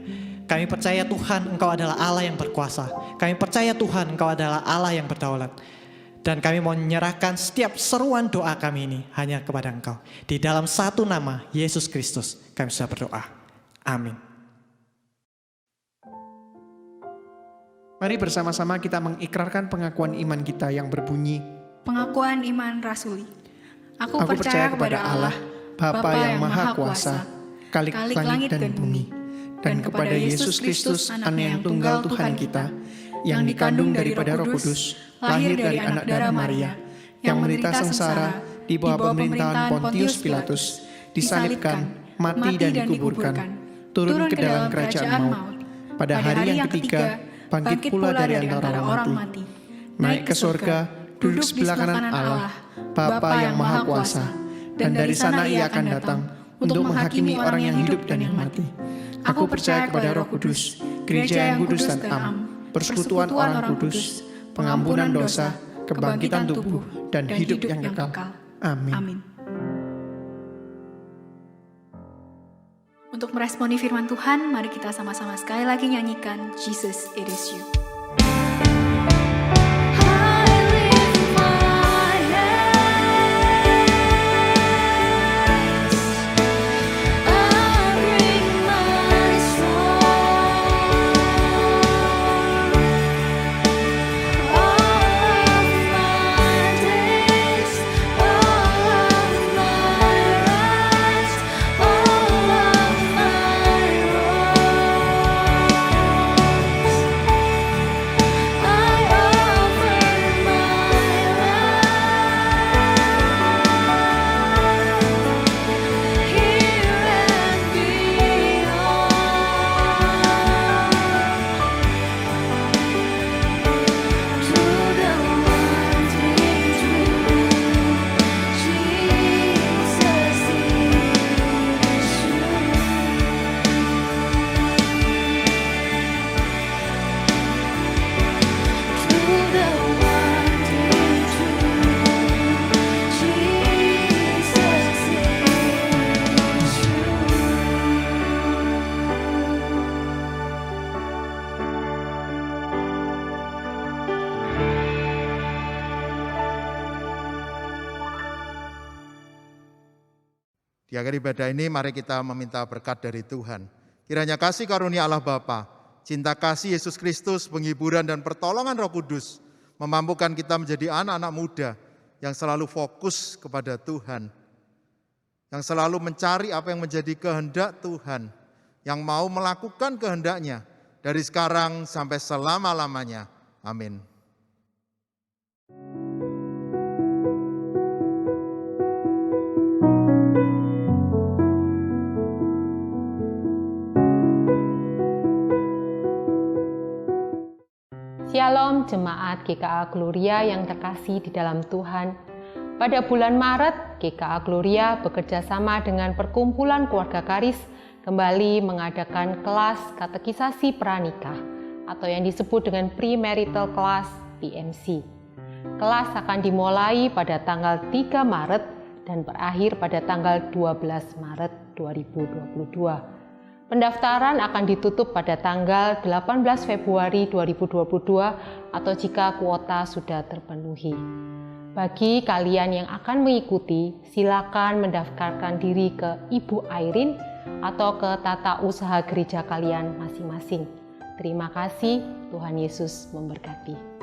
Kami percaya Tuhan, Engkau adalah Allah yang berkuasa. Kami percaya Tuhan, Engkau adalah Allah yang berdaulat. Dan kami mau menyerahkan setiap seruan doa kami ini hanya kepada Engkau. Di dalam satu nama, Yesus Kristus, kami sudah berdoa. Amin. Mari bersama-sama kita mengikrarkan pengakuan iman kita yang berbunyi. Pengakuan iman rasuli. Aku Aku percaya kepada Allah, Bapa yang Maha Kuasa, Khalik langit dan bumi, dan kepada Yesus Kristus, Anak yang tunggal Tuhan kita, yang dikandung daripada Roh Kudus, lahir dari anak darah Maria, yang menderita sengsara di bawah pemerintahan Pontius Pilatus, disalibkan, mati dan dikuburkan, turun ke dalam kerajaan maut. Pada hari yang ketiga, bangkit pula dari antara orang mati, naik ke surga, duduk sebelah kanan Allah, Bapa yang Maha Kuasa, dan dari sana Ia akan datang untuk menghakimi orang yang hidup dan yang mati. Aku percaya kepada Roh Kudus, gereja yang kudus dan am, persekutuan orang kudus, pengampunan dosa, kebangkitan tubuh, dan hidup yang kekal. Amin. Amin. Untuk meresponi firman Tuhan, mari kita sama-sama sekali lagi nyanyikan Jesus, It Is You. Di akhir ibadah ini mari kita meminta berkat dari Tuhan. Kiranya kasih karunia Allah Bapa, cinta kasih Yesus Kristus, penghiburan dan pertolongan Roh Kudus memampukan kita menjadi anak-anak muda yang selalu fokus kepada Tuhan, yang selalu mencari apa yang menjadi kehendak Tuhan, yang mau melakukan kehendaknya dari sekarang sampai selama-lamanya. Amin. Shalom Jemaat GKA Gloria yang terkasih di dalam Tuhan. Pada bulan Maret, GKA Gloria bekerja sama dengan Perkumpulan Keluarga Karis kembali mengadakan kelas katekisasi pranikah atau yang disebut dengan Premarital Class PMC. Kelas akan dimulai pada tanggal 3 Maret dan berakhir pada tanggal 12 Maret 2022. Pendaftaran akan ditutup pada tanggal 18 Februari 2022 atau jika kuota sudah terpenuhi. Bagi kalian yang akan mengikuti, silakan mendaftarkan diri ke Ibu Airin atau ke tata usaha gereja kalian masing-masing. Terima kasih, Tuhan Yesus memberkati.